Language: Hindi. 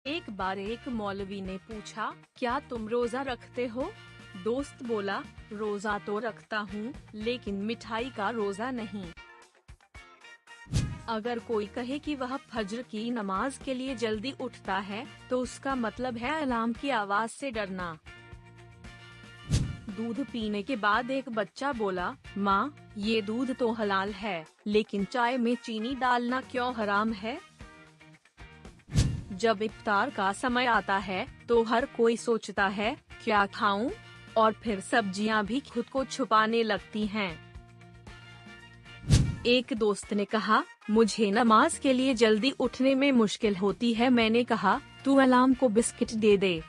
एक बार एक मौलवी ने पूछा, क्या तुम रोजा रखते हो? दोस्त बोला, रोजा तो रखता हूँ, लेकिन मिठाई का रोजा नहीं। अगर कोई कहे कि वह फज्र की नमाज के लिए जल्दी उठता है, तो उसका मतलब है अलार्म की आवाज से डरना। दूध पीने के बाद एक बच्चा बोला, माँ, ये दूध तो हलाल है, लेकिन चाय में चीनी डालना क्यों हराम है? जब इफ्तार का समय आता है, तो हर कोई सोचता है, क्या खाऊं? और फिर सब्जियां भी खुद को छुपाने लगती हैं। एक दोस्त ने कहा, मुझे नमाज के लिए जल्दी उठने में मुश्किल होती है। मैंने कहा, तू अलार्म को बिस्किट दे दे।